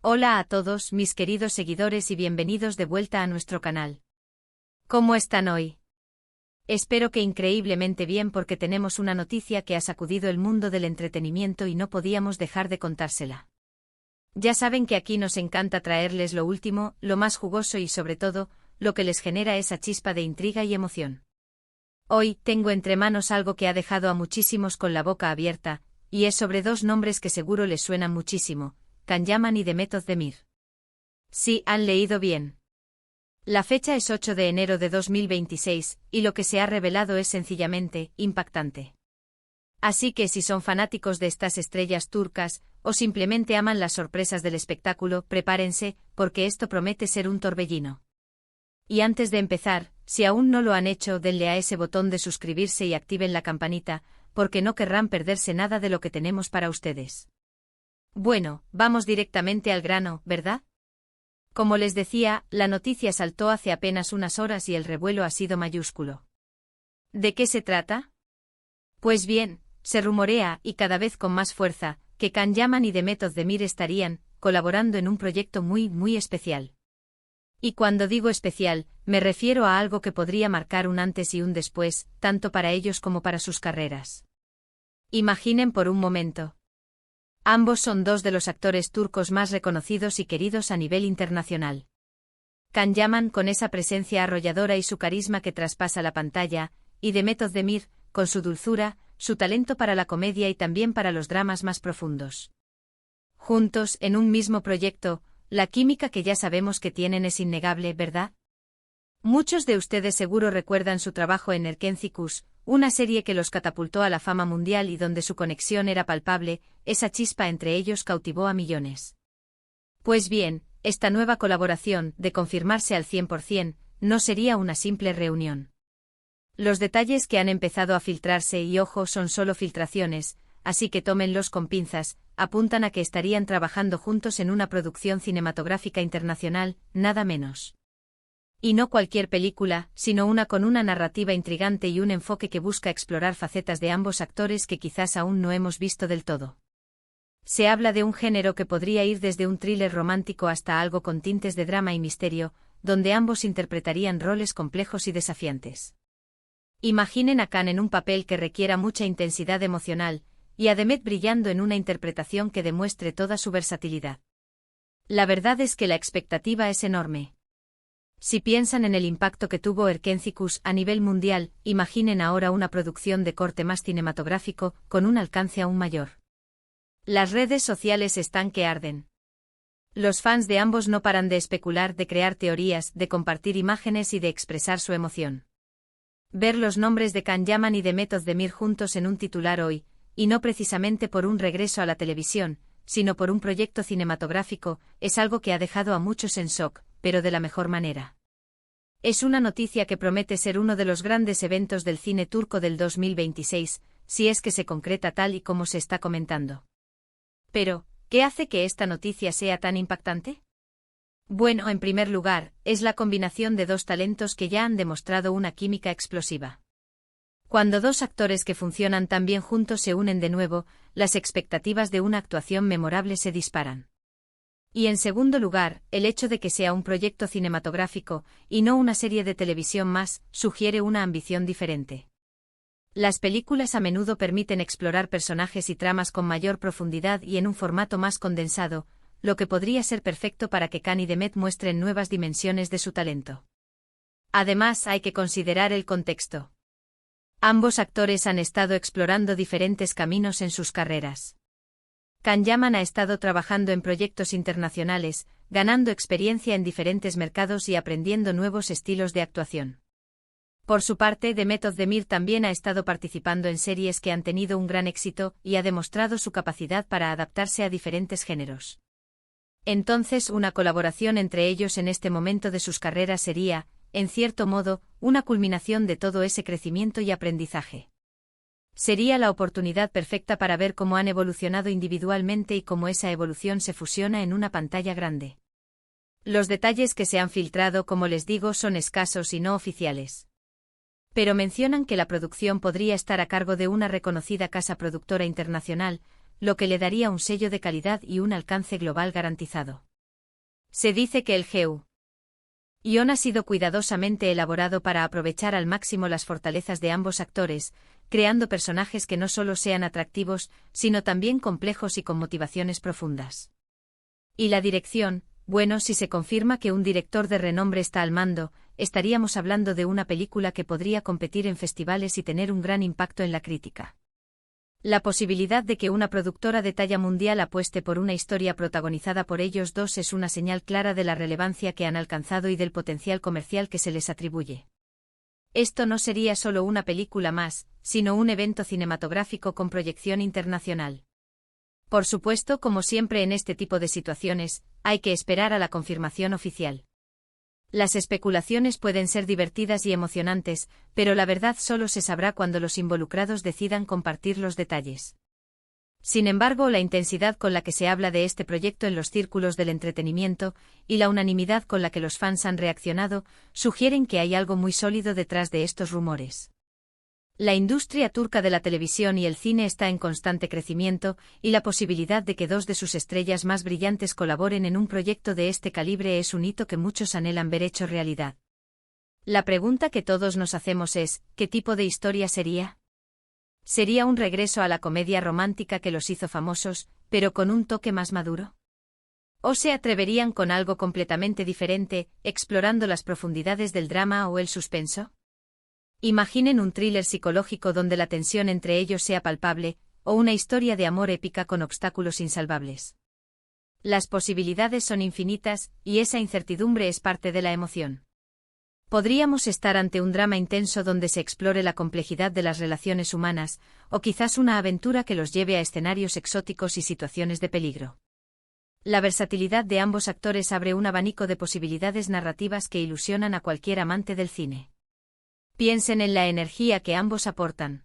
Hola a todos mis queridos seguidores y bienvenidos de vuelta a nuestro canal. ¿Cómo están hoy? Espero que increíblemente bien porque tenemos una noticia que ha sacudido el mundo del entretenimiento y no podíamos dejar de contársela. Ya saben que aquí nos encanta traerles lo último, lo más jugoso y sobre todo, lo que les genera esa chispa de intriga y emoción. Hoy tengo entre manos algo que ha dejado a muchísimos con la boca abierta, y es sobre dos nombres que seguro les suenan muchísimo: Can Yaman y Demet Özdemir. Sí, han leído bien. La fecha es 8 de enero de 2026, y lo que se ha revelado es sencillamente impactante. Así que si son fanáticos de estas estrellas turcas, o simplemente aman las sorpresas del espectáculo, prepárense, porque esto promete ser un torbellino. Y antes de empezar, si aún no lo han hecho, denle a ese botón de suscribirse y activen la campanita, porque no querrán perderse nada de lo que tenemos para ustedes. Bueno, vamos directamente al grano, ¿verdad? Como les decía, la noticia saltó hace apenas unas horas y el revuelo ha sido mayúsculo. ¿De qué se trata? Pues bien, se rumorea, y cada vez con más fuerza, que Can Yaman y Demet Özdemir estarían colaborando en un proyecto muy especial. Y cuando digo especial, me refiero a algo que podría marcar un antes y un después, tanto para ellos como para sus carreras. Imaginen por un momento. Ambos son dos de los actores turcos más reconocidos y queridos a nivel internacional. Can Yaman con esa presencia arrolladora y su carisma que traspasa la pantalla, y Demet Özdemir, con su dulzura, su talento para la comedia y también para los dramas más profundos. Juntos, en un mismo proyecto, la química que ya sabemos que tienen es innegable, ¿verdad? Muchos de ustedes seguro recuerdan su trabajo en Erkenci, una serie que los catapultó a la fama mundial y donde su conexión era palpable, esa chispa entre ellos cautivó a millones. Pues bien, esta nueva colaboración, de confirmarse al 100%, no sería una simple reunión. Los detalles que han empezado a filtrarse, y ojo, son solo filtraciones, así que tómenlos con pinzas, apuntan a que estarían trabajando juntos en una producción cinematográfica internacional, nada menos. Y no cualquier película, sino una con una narrativa intrigante y un enfoque que busca explorar facetas de ambos actores que quizás aún no hemos visto del todo. Se habla de un género que podría ir desde un thriller romántico hasta algo con tintes de drama y misterio, donde ambos interpretarían roles complejos y desafiantes. Imaginen a Can en un papel que requiera mucha intensidad emocional, y a Demet brillando en una interpretación que demuestre toda su versatilidad. La verdad es que la expectativa es enorme. Si piensan en el impacto que tuvo Erkenci a nivel mundial, imaginen ahora una producción de corte más cinematográfico, con un alcance aún mayor. Las redes sociales están que arden. Los fans de ambos no paran de especular, de crear teorías, de compartir imágenes y de expresar su emoción. Ver los nombres de Can Yaman y Demet Özdemir juntos en un titular hoy, y no precisamente por un regreso a la televisión, sino por un proyecto cinematográfico, es algo que ha dejado a muchos en shock, pero de la mejor manera. Es una noticia que promete ser uno de los grandes eventos del cine turco del 2026, si es que se concreta tal y como se está comentando. Pero, ¿qué hace que esta noticia sea tan impactante? Bueno, en primer lugar, es la combinación de dos talentos que ya han demostrado una química explosiva. Cuando dos actores que funcionan tan bien juntos se unen de nuevo, las expectativas de una actuación memorable se disparan. Y en segundo lugar, el hecho de que sea un proyecto cinematográfico, y no una serie de televisión más, sugiere una ambición diferente. Las películas a menudo permiten explorar personajes y tramas con mayor profundidad y en un formato más condensado, lo que podría ser perfecto para que Can y Demet muestren nuevas dimensiones de su talento. Además, hay que considerar el contexto. Ambos actores han estado explorando diferentes caminos en sus carreras. Can Yaman ha estado trabajando en proyectos internacionales, ganando experiencia en diferentes mercados y aprendiendo nuevos estilos de actuación. Por su parte, Demet Özdemir también ha estado participando en series que han tenido un gran éxito y ha demostrado su capacidad para adaptarse a diferentes géneros. Entonces, una colaboración entre ellos en este momento de sus carreras sería, en cierto modo, una culminación de todo ese crecimiento y aprendizaje. Sería la oportunidad perfecta para ver cómo han evolucionado individualmente y cómo esa evolución se fusiona en una pantalla grande. Los detalles que se han filtrado, como les digo, son escasos y no oficiales. Pero mencionan que la producción podría estar a cargo de una reconocida casa productora internacional, lo que le daría un sello de calidad y un alcance global garantizado. Se dice que el guión ha sido cuidadosamente elaborado para aprovechar al máximo las fortalezas de ambos actores, creando personajes que no solo sean atractivos, sino también complejos y con motivaciones profundas. Y la dirección, bueno, si se confirma que un director de renombre está al mando, estaríamos hablando de una película que podría competir en festivales y tener un gran impacto en la crítica. La posibilidad de que una productora de talla mundial apueste por una historia protagonizada por ellos dos es una señal clara de la relevancia que han alcanzado y del potencial comercial que se les atribuye. Esto no sería solo una película más, sino un evento cinematográfico con proyección internacional. Por supuesto, como siempre en este tipo de situaciones, hay que esperar a la confirmación oficial. Las especulaciones pueden ser divertidas y emocionantes, pero la verdad solo se sabrá cuando los involucrados decidan compartir los detalles. Sin embargo, la intensidad con la que se habla de este proyecto en los círculos del entretenimiento, y la unanimidad con la que los fans han reaccionado, sugieren que hay algo muy sólido detrás de estos rumores. La industria turca de la televisión y el cine está en constante crecimiento, y la posibilidad de que dos de sus estrellas más brillantes colaboren en un proyecto de este calibre es un hito que muchos anhelan ver hecho realidad. La pregunta que todos nos hacemos es, ¿qué tipo de historia sería? ¿Sería un regreso a la comedia romántica que los hizo famosos, pero con un toque más maduro? ¿O se atreverían con algo completamente diferente, explorando las profundidades del drama o el suspenso? Imaginen un thriller psicológico donde la tensión entre ellos sea palpable, o una historia de amor épica con obstáculos insalvables. Las posibilidades son infinitas, y esa incertidumbre es parte de la emoción. Podríamos estar ante un drama intenso donde se explore la complejidad de las relaciones humanas, o quizás una aventura que los lleve a escenarios exóticos y situaciones de peligro. La versatilidad de ambos actores abre un abanico de posibilidades narrativas que ilusionan a cualquier amante del cine. Piensen en la energía que ambos aportan.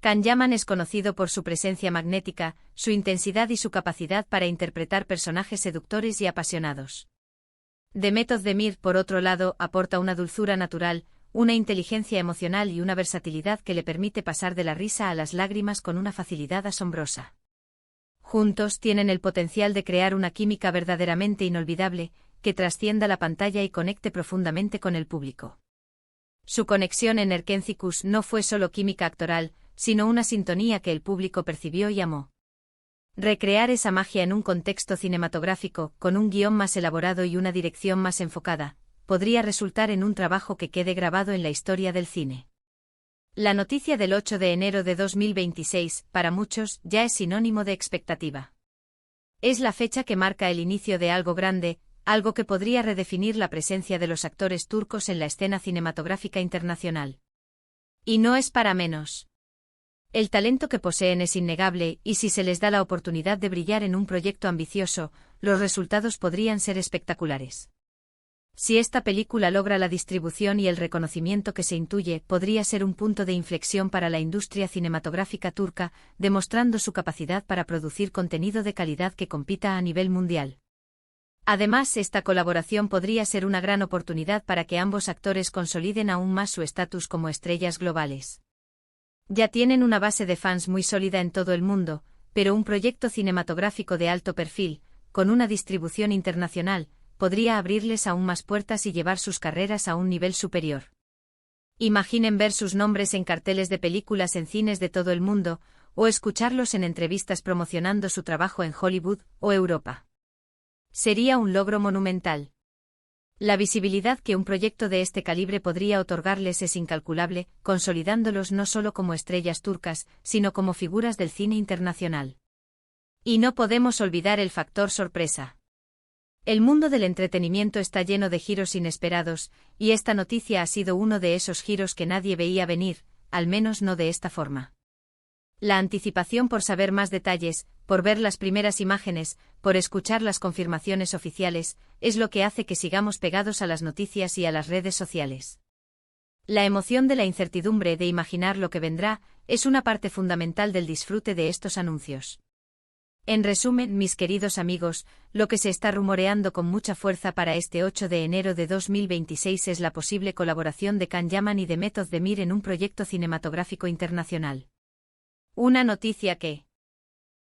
Can Yaman es conocido por su presencia magnética, su intensidad y su capacidad para interpretar personajes seductores y apasionados. Demet Özdemir, por otro lado, aporta una dulzura natural, una inteligencia emocional y una versatilidad que le permite pasar de la risa a las lágrimas con una facilidad asombrosa. Juntos tienen el potencial de crear una química verdaderamente inolvidable, que trascienda la pantalla y conecte profundamente con el público. Su conexión en Erkencicus no fue solo química actoral, sino una sintonía que el público percibió y amó. Recrear esa magia en un contexto cinematográfico, con un guión más elaborado y una dirección más enfocada, podría resultar en un trabajo que quede grabado en la historia del cine. La noticia del 8 de enero de 2026, para muchos, ya es sinónimo de expectativa. Es la fecha que marca el inicio de algo grande, algo que podría redefinir la presencia de los actores turcos en la escena cinematográfica internacional. Y no es para menos. El talento que poseen es innegable, y si se les da la oportunidad de brillar en un proyecto ambicioso, los resultados podrían ser espectaculares. Si esta película logra la distribución y el reconocimiento que se intuye, podría ser un punto de inflexión para la industria cinematográfica turca, demostrando su capacidad para producir contenido de calidad que compita a nivel mundial. Además, esta colaboración podría ser una gran oportunidad para que ambos actores consoliden aún más su estatus como estrellas globales. Ya tienen una base de fans muy sólida en todo el mundo, pero un proyecto cinematográfico de alto perfil, con una distribución internacional, podría abrirles aún más puertas y llevar sus carreras a un nivel superior. Imaginen ver sus nombres en carteles de películas en cines de todo el mundo, o escucharlos en entrevistas promocionando su trabajo en Hollywood o Europa. Sería un logro monumental. La visibilidad que un proyecto de este calibre podría otorgarles es incalculable, consolidándolos no solo como estrellas turcas, sino como figuras del cine internacional. Y no podemos olvidar el factor sorpresa. El mundo del entretenimiento está lleno de giros inesperados, y esta noticia ha sido uno de esos giros que nadie veía venir, al menos no de esta forma. La anticipación por saber más detalles, por ver las primeras imágenes, por escuchar las confirmaciones oficiales, es lo que hace que sigamos pegados a las noticias y a las redes sociales. La emoción de la incertidumbre de imaginar lo que vendrá, es una parte fundamental del disfrute de estos anuncios. En resumen, mis queridos amigos, lo que se está rumoreando con mucha fuerza para este 8 de enero de 2026 es la posible colaboración de Can Yaman y Demet Özdemir en un proyecto cinematográfico internacional. Una noticia que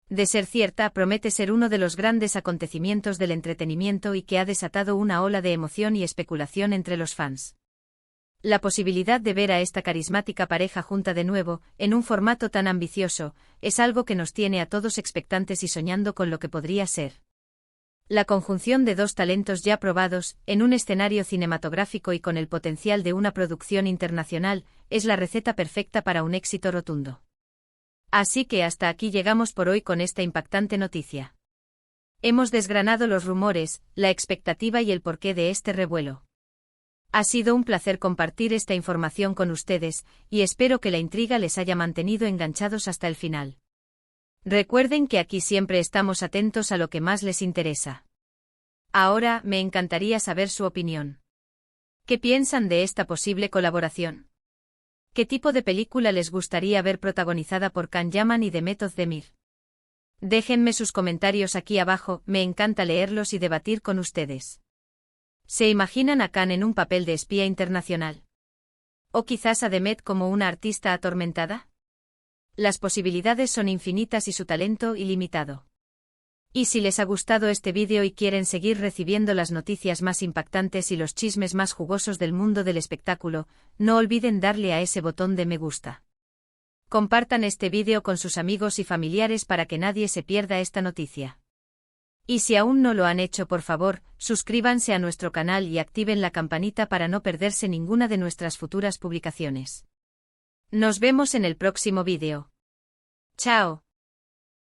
De ser cierta, promete ser uno de los grandes acontecimientos del entretenimiento y que ha desatado una ola de emoción y especulación entre los fans. La posibilidad de ver a esta carismática pareja junta de nuevo, en un formato tan ambicioso, es algo que nos tiene a todos expectantes y soñando con lo que podría ser. La conjunción de dos talentos ya probados, en un escenario cinematográfico y con el potencial de una producción internacional, es la receta perfecta para un éxito rotundo. Así que hasta aquí llegamos por hoy con esta impactante noticia. Hemos desgranado los rumores, la expectativa y el porqué de este revuelo. Ha sido un placer compartir esta información con ustedes, y espero que la intriga les haya mantenido enganchados hasta el final. Recuerden que aquí siempre estamos atentos a lo que más les interesa. Ahora, me encantaría saber su opinión. ¿Qué piensan de esta posible colaboración? ¿Qué tipo de película les gustaría ver protagonizada por Can Yaman y Demet Özdemir? Déjenme sus comentarios aquí abajo, me encanta leerlos y debatir con ustedes. ¿Se imaginan a Can en un papel de espía internacional? ¿O quizás a Demet como una artista atormentada? Las posibilidades son infinitas y su talento ilimitado. Y si les ha gustado este vídeo y quieren seguir recibiendo las noticias más impactantes y los chismes más jugosos del mundo del espectáculo, no olviden darle a ese botón de me gusta. Compartan este vídeo con sus amigos y familiares para que nadie se pierda esta noticia. Y si aún no lo han hecho, por favor, suscríbanse a nuestro canal y activen la campanita para no perderse ninguna de nuestras futuras publicaciones. Nos vemos en el próximo vídeo. ¡Chao!